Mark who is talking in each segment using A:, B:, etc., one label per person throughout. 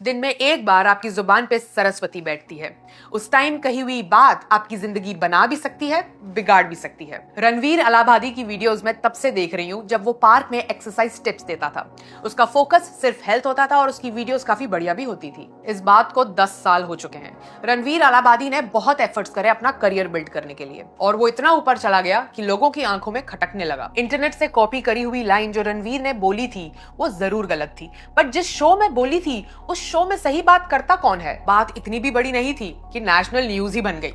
A: दिन में एक बार आपकी जुबान पे सरस्वती बैठती है। उस टाइम कही हुई बात आपकी जिंदगी बना भी सकती है, बिगाड़ भी सकती है। रणवीर अलाहाबादी की वीडियोस में तब से देख रही हूँ जब वो पार्क में एक्सरसाइज टिप्स देता था। उसका फोकस सिर्फ हेल्थ होता था और उसकी वीडियोस काफी बढ़िया भी होती थी। इस बात को 10 साल हो चुके हैं। रणवीर अलाहाबादी ने बहुत एफर्ट्स करे अपना करियर बिल्ड करने के लिए और वो इतना ऊपर चला गया कि लोगों की आंखों में खटकने लगा। इंटरनेट से कॉपी करी हुई लाइन जो रणवीर ने बोली थी वो जरूर गलत थी, बट जिस शो में बोली थी उस शो में सही बात करता कौन है? बात इतनी भी बड़ी नहीं थी कि नेशनल न्यूज ही बन गई।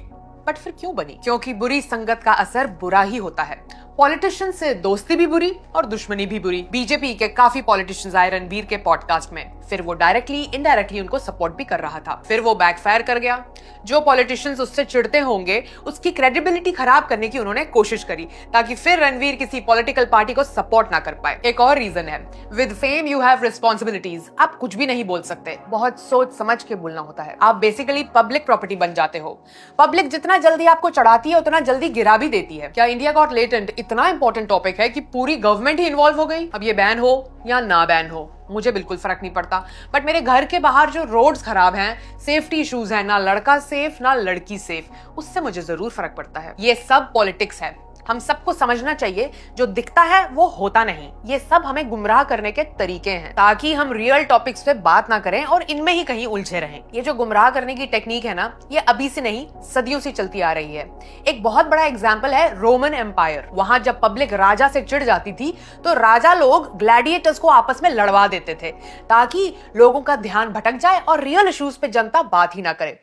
A: बट फिर क्यों बनी? क्योंकि बुरी संगत का असर बुरा ही होता है। पॉलिटिशियन से दोस्ती भी बुरी और दुश्मनी भी बुरी। बीजेपी के काफी पॉलिटिशियंस आए रणवीर के पॉडकास्ट में, फिर वो डायरेक्टली इनडायरेक्टली उनको सपोर्ट भी कर रहा था, फिर वो बैकफायर कर गया। जो पॉलिटिशियंस उससे चिढ़ते होंगे उसकी क्रेडिबिलिटी खराब करने की उन्होंने कोशिश करी ताकि फिर रणवीर किसी पॉलिटिकल पार्टी को सपोर्ट ना कर पाए। एक और रीजन है, with fame you have responsibilities. आप कुछ भी नहीं बोल सकते, बहुत सोच समझ के बोलना होता है। आप बेसिकली पब्लिक प्रॉपर्टी बन जाते हो। पब्लिक जितना जल्दी आपको चढ़ाती है उतना जल्दी गिरा भी देती है। क्या इंडिया गॉट लेटेंट इतना इंपॉर्टेंट टॉपिक है कि पूरी गवर्नमेंट ही इन्वॉल्व हो गई? अब ये बैन हो या ना बैन हो मुझे बिल्कुल फर्क नहीं पड़ता, बट मेरे घर के बाहर जो रोड्स खराब हैं, सेफ्टी इश्यूज हैं, ना लड़का सेफ ना लड़की सेफ, उससे मुझे जरूर फर्क पड़ता है। ये सब पॉलिटिक्स है। हम सबको समझना चाहिए जो दिखता है वो होता नहीं। ये सब हमें गुमराह करने के तरीके हैं ताकि हम रियल टॉपिक्स पे बात ना करें और इनमें ही कहीं उलझे रहें। ये जो गुमराह करने की टेक्निक है ना, ये अभी से नहीं सदियों से चलती आ रही है। एक बहुत बड़ा एग्जाम्पल है रोमन एम्पायर। वहां जब पब्लिक राजा से चिढ़ जाती थी तो राजा लोग ग्लैडिएटर्स को आपस में लड़वा देते थे ताकि लोगों का ध्यान भटक जाए और रियल इश्यूज पे जनता बात ही ना करे।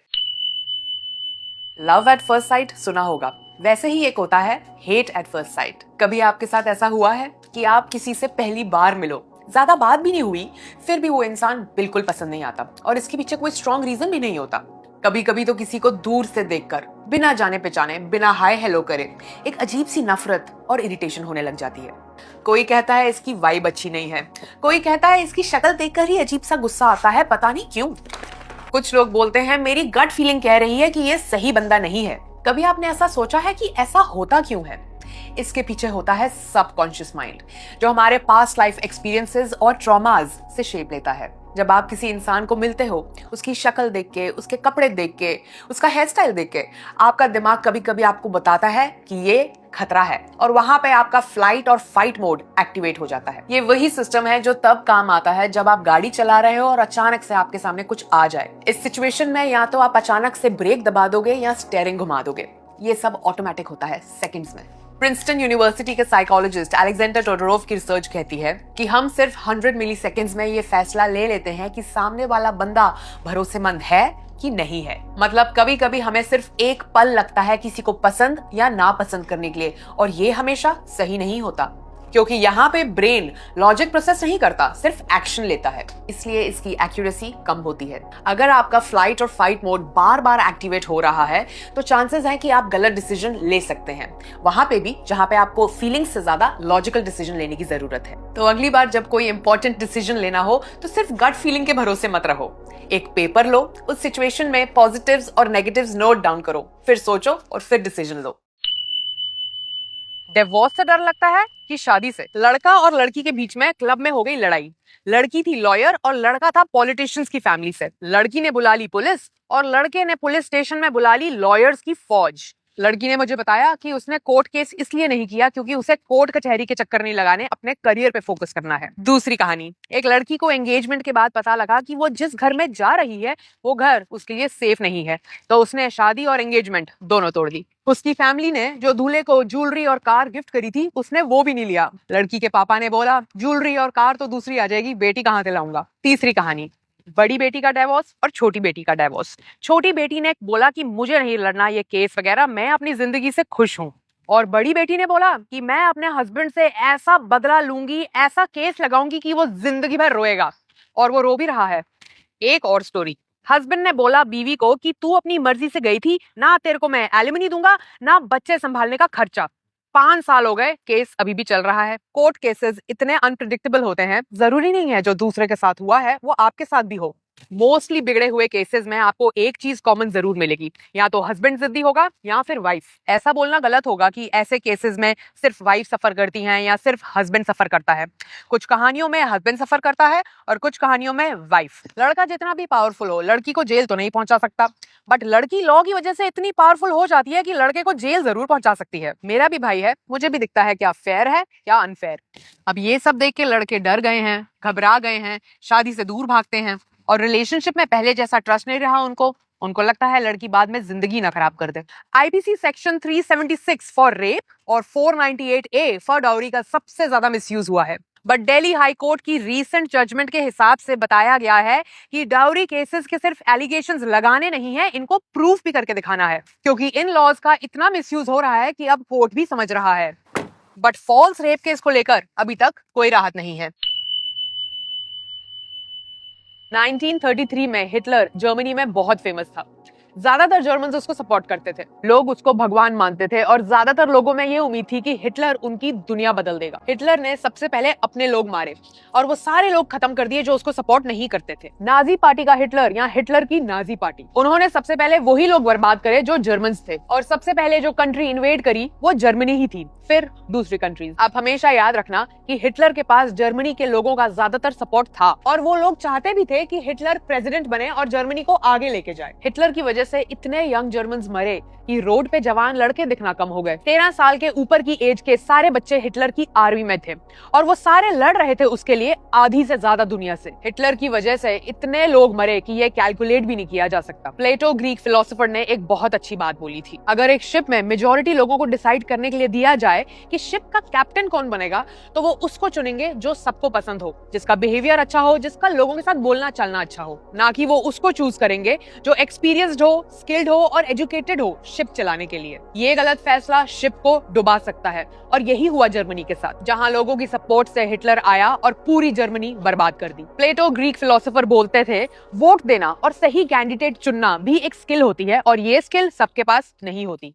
A: लव एट फर्स्ट साइट सुना होगा, वैसे ही एक होता है हेट एट फर्स्ट साइट। कभी आपके साथ ऐसा हुआ है कि आप किसी से पहली बार मिलो, ज्यादा बात भी नहीं हुई, फिर भी वो इंसान बिल्कुल पसंद नहीं आता और इसके पीछे कोई स्ट्रॉन्ग रीजन भी नहीं होता। कभी कभी तो किसी को दूर से देखकर बिना जाने पहचाने बिना हाय हेलो करे एक अजीब सी नफरत और इरिटेशन होने लग जाती है। कोई कहता है इसकी वाइब अच्छी नहीं है, कोई कहता है इसकी शक्ल देखकर ही अजीब सा गुस्सा आता है, पता नहीं क्यों। कुछ लोग बोलते हैं मेरी गट फीलिंग कह रही है कि ये सही बंदा नहीं है। कभी आपने ऐसा सोचा है कि ऐसा होता क्यों है? इसके पीछे होता है सबकॉन्शियस माइंड जो हमारे पास्ट लाइफ एक्सपीरियंसेस और ट्रॉमाज से शेप लेता है। जब आप किसी इंसान को मिलते हो, उसकी शक्ल देख के, उसके कपड़े देख के, उसका हेयर स्टाइल देख के, आपका दिमाग कभी कभी आपको बताता है कि ये खतरा है और वहां पे आपका फ्लाइट और फाइट मोड एक्टिवेट हो जाता है। ये वही सिस्टम है जो तब काम आता है जब आप गाड़ी चला रहे हो और अचानक से आपके सामने कुछ आ जाए। इस सिचुएशन में या तो आप अचानक से ब्रेक दबा दोगे या स्टीयरिंग घुमा दोगे। ये सब ऑटोमेटिक होता है सेकंड्स में। प्रिंसटन यूनिवर्सिटी के साइकोलॉजिस्ट अलेक्जेंडर टोडोरोव की रिसर्च कहती है कि हम सिर्फ 100 मिली सेकेंड्स में ये फैसला ले लेते हैं कि सामने वाला बंदा भरोसेमंद है कि नहीं है। मतलब कभी कभी हमें सिर्फ एक पल लगता है किसी को पसंद या नापसंद करने के लिए और ये हमेशा सही नहीं होता क्योंकि यहाँ पे ब्रेन लॉजिक प्रोसेस नहीं करता, सिर्फ एक्शन लेता है, इसलिए इसकी एक्यूरेसी कम होती है। अगर आपका फ्लाइट और फाइट मोड बार बार एक्टिवेट हो रहा है तो चांसेस हैं कि आप गलत डिसीजन ले सकते हैं, वहां पे भी जहां पे आपको फीलिंग्स से ज्यादा लॉजिकल डिसीजन लेने की जरूरत है। तो अगली बार जब कोई इंपॉर्टेंट डिसीजन लेना हो तो सिर्फ गट फीलिंग के भरोसे मत रहो। एक पेपर लो, उस सिचुएशन में पॉजिटिव्स और नेगेटिव्स नोट डाउन करो, फिर सोचो और फिर डिसीजन लो। डिवोर्स से डर लगता है कि शादी से? लड़का और लड़की के बीच में क्लब में हो गई लड़ाई। लड़की थी लॉयर और लड़का था पॉलिटिशियंस की फैमिली से। लड़की ने बुला ली पुलिस और लड़के ने पुलिस स्टेशन में बुला ली लॉयर्स की फौज। लड़की ने मुझे बताया कि उसने कोर्ट केस इसलिए नहीं किया क्योंकि उसे कोर्ट कचहरी के चक्कर नहीं लगाने, अपने करियर पे फोकस करना है। दूसरी कहानी, एक लड़की को एंगेजमेंट के बाद पता लगा कि वो जिस घर में जा रही है वो घर उसके लिए सेफ नहीं है, तो उसने शादी और एंगेजमेंट दोनों तोड़ दी। उसकी फैमिली ने जो दूल्हे को ज्वेलरी और कार गिफ्ट करी थी उसने वो भी नहीं लिया। लड़की के पापा ने बोला ज्वेलरी और कार तो दूसरी आ जाएगी, बेटी कहाँ से लाऊंगा। तीसरी कहानी, बड़ी बेटी का डिवोर्स और छोटी बेटी का डिवोर्स। छोटी बेटी ने बोला कि मुझे नहीं लड़ना ये केस वगैरह, मैं अपनी जिंदगी से खुश हूँ। और बड़ी बेटी ने बोला कि मैं अपने हस्बैंड से ऐसा बदला लूंगी, ऐसा केस लगाऊंगी कि वो जिंदगी भर रोएगा, और वो रो भी रहा है। एक और स्टोरी, हस्बैंड ने बोला बीवी को कि तू अपनी मर्जी से गई थी ना, तेरे को मैं एलिमनी दूंगा ना बच्चे संभालने का खर्चा। 5 साल हो गए, केस अभी भी चल रहा है। कोर्ट केसेस इतने अनप्रिडिक्टेबल होते हैं, जरूरी नहीं है जो दूसरे के साथ हुआ है वो आपके साथ भी हो। मोस्टली बिगड़े हुए केसेस में आपको एक चीज कॉमन जरूर मिलेगी, या तो हस्बैंड जिद्दी होगा या फिर वाइफ। ऐसा बोलना गलत होगा कि ऐसे केसेस में सिर्फ वाइफ सफर करती हैं या सिर्फ हस्बैंड सफर करता है। कुछ कहानियों में हस्बैंड सफर करता है और कुछ कहानियों में वाइफ। लड़का जितना भी पावरफुल हो, लड़की को जेल तो नहीं पहुंचा सकता, बट लड़की लॉ की वजह से इतनी पावरफुल हो जाती है कि लड़के को जेल जरूर पहुंचा सकती है। मेरा भी भाई है, मुझे भी दिखता है क्या फेयर है या अनफेयर। अब ये सब देख के लड़के डर गए हैं, घबरा गए हैं, शादी से दूर भागते हैं और रिलेशनशिप में पहले जैसा ट्रस्ट नहीं रहा उनको लगता है लड़की बाद में जिंदगी ना खराब कर दे। आईपीसी सेक्शन 376 फॉर रेप और 498A फॉर डाउरी का सबसे ज्यादा मिसयूज हुआ है। बट दिल्ली हाई कोर्ट की रीसेंट जजमेंट के हिसाब से बताया गया है कि डाउरी केसेस के सिर्फ एलिगेशंस लगाने नहीं है, इनको प्रूफ भी करके दिखाना है, क्योंकि इन लॉज का इतना मिसयूज हो रहा है कि अब कोर्ट भी समझ रहा है। बट फॉल्स रेप केस को लेकर अभी तक कोई राहत नहीं है। 1933 में हिटलर जर्मनी में बहुत फेमस था। ज्यादातर जर्मन्स उसको सपोर्ट करते थे, लोग उसको भगवान मानते थे और ज्यादातर लोगों में ये उम्मीद थी कि हिटलर उनकी दुनिया बदल देगा। हिटलर ने सबसे पहले अपने लोग मारे और वो सारे लोग खत्म कर दिए जो उसको सपोर्ट नहीं करते थे। नाजी पार्टी का हिटलर या हिटलर की नाजी पार्टी, उन्होंने सबसे पहले वही लोग बर्बाद करे जो जर्मन्स थे, और सबसे पहले जो कंट्री इन्वेड करी वो जर्मनी ही थी, फिर दूसरी कंट्रीज। आप हमेशा याद रखना कि हिटलर के पास जर्मनी के लोगों का ज्यादातर सपोर्ट था और वो लोग चाहते भी थे कि हिटलर प्रेसिडेंट बने और जर्मनी को आगे लेके जाए। हिटलर की वजह से इतने यंग जर्मन्स मरे कि रोड पे जवान लड़के दिखना कम हो गए। 13 साल के ऊपर की एज के सारे बच्चे हिटलर की आर्मी में थे और वो सारे लड़ रहे थे उसके लिए आधी से ज्यादा दुनिया से। हिटलर की वजह से इतने लोग मरे कि ये कैलकुलेट भी नहीं किया जा सकता। प्लेटो ग्रीक फिलोसोफर ने एक बहुत अच्छी बात बोली थी, अगर एक शिप में मेजॉरिटी लोगों को डिसाइड करने के लिए दिया जाए कि शिप का कैप्टन कौन बनेगा, तो वो उसको चुनेंगे जो सबको पसंद हो, जिसका बिहेवियर अच्छा हो, जिसका लोगों के साथ बोलना चलना अच्छा हो, ना कि वो उसको चूज करेंगे जो एक्सपीरियंस्ड हो, स्किल्ड हो और एजुकेटेड हो शिप चलाने के लिए। ये गलत फैसला शिप को डुबा सकता है और यही हुआ जर्मनी के साथ, जहां लोगों की सपोर्ट से हिटलर आया और पूरी जर्मनी बर्बाद कर दी। प्लेटो ग्रीक फिलोसोफर बोलते थे, वोट देना और सही कैंडिडेट चुनना भी एक स्किल होती है और ये स्किल सबके पास नहीं होती।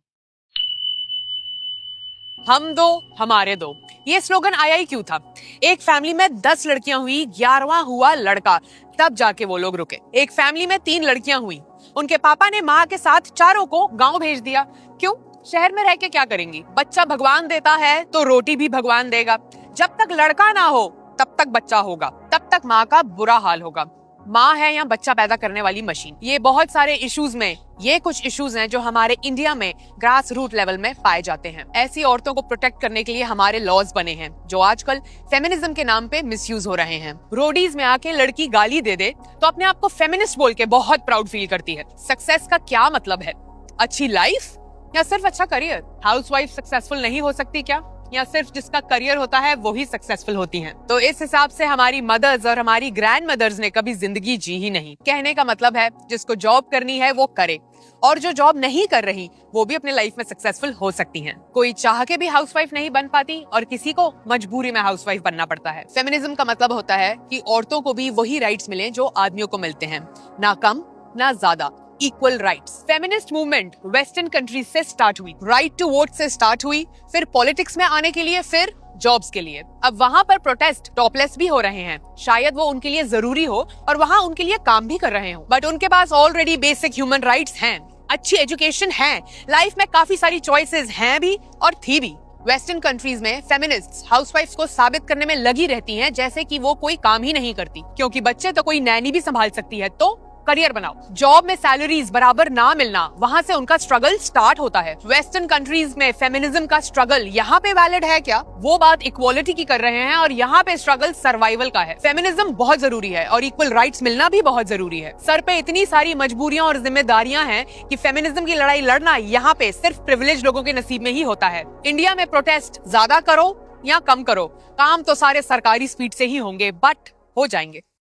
A: हम दो हमारे दो, ये स्लोगन आया ही क्यों था? एक फैमिली में 10 लड़कियां हुई, 11वां हुआ लड़का, तब जाके वो लोग रुके। एक फैमिली में 3 लड़कियां हुई, उनके पापा ने माँ के साथ चारों को गांव भेज दिया। क्यों? शहर में रह के क्या करेंगी? बच्चा भगवान देता है तो रोटी भी भगवान देगा। जब तक लड़का ना हो तब तक बच्चा होगा, तब तक माँ का बुरा हाल होगा। माँ है या बच्चा पैदा करने वाली मशीन। ये बहुत सारे इश्यूज में ये कुछ इश्यूज हैं जो हमारे इंडिया में ग्रास रूट लेवल में पाए जाते हैं। ऐसी औरतों को प्रोटेक्ट करने के लिए हमारे लॉज बने हैं जो आजकल फेमिनिज्म के नाम पे मिसयूज हो रहे हैं। रोडीज में आके लड़की गाली दे दे तो अपने आप को फेमिनिस्ट बोल के बहुत प्राउड फील करती है। सक्सेस का क्या मतलब है? अच्छी लाइफ या सिर्फ अच्छा करियर? हाउसवाइफ सक्सेसफुल नहीं हो सकती क्या? या सिर्फ जिसका करियर होता है वो ही सक्सेसफुल होती हैं? तो इस हिसाब से हमारी मदर्स और हमारी ग्रैंड मदर्स ने कभी जिंदगी जी ही नहीं। कहने का मतलब है जिसको जॉब करनी है वो करे, और जो जॉब नहीं कर रही वो भी अपने लाइफ में सक्सेसफुल हो सकती हैं। कोई चाह के भी हाउसवाइफ नहीं बन पाती और किसी को मजबूरी में हाउसवाइफ बनना पड़ता है। फेमिनिज्म का मतलब होता है कि औरतों को भी वही राइट्स मिले जो आदमियों को मिलते हैं, ना कम ना ज्यादा, equal rights. Feminist movement western countries से स्टार्ट हुई, राइट टू वोट से स्टार्ट हुई, फिर पॉलिटिक्स में आने के लिए, फिर जॉब्स के लिए। अब वहाँ पर प्रोटेस्ट टॉपलेस भी हो रहे हैं, शायद वो उनके लिए जरूरी हो और वहाँ उनके लिए काम भी कर रहे हो, बट उनके पास ऑलरेडी बेसिक ह्यूमन राइट्स हैं, अच्छी एजुकेशन है, लाइफ में काफी सारी चॉइसेस हैं भी और थी भी। वेस्टर्न कंट्रीज में फेमिनिस्ट्स हाउसवाइफ्स को साबित करने में लगी रहती हैं जैसे कि वो कोई काम ही नहीं करती, क्योंकि बच्चे तो कोई नैनी भी संभाल सकती है। तो करियर बनाओ। जॉब में सैलरीज बराबर ना मिलना, वहाँ से उनका स्ट्रगल स्टार्ट होता है। वेस्टर्न कंट्रीज में फेमिनिज्म का स्ट्रगल यहाँ पे वैलिड है क्या? वो बात इक्वालिटी की कर रहे हैं और यहाँ पे स्ट्रगल सर्वाइवल का है। फेमिनिज्म बहुत जरूरी है और इक्वल राइट्स मिलना भी बहुत जरूरी है। सर पे इतनी सारी मजबूरियां और जिम्मेदारियां हैं कि फेमिनिज्म की लड़ाई लड़ना यहाँ पे सिर्फ प्रिविलेज लोगों के नसीब में ही होता है। इंडिया में प्रोटेस्ट ज्यादा करो या कम करो, काम तो सारे सरकारी स्पीड से ही होंगे, बट हो जाएंगे।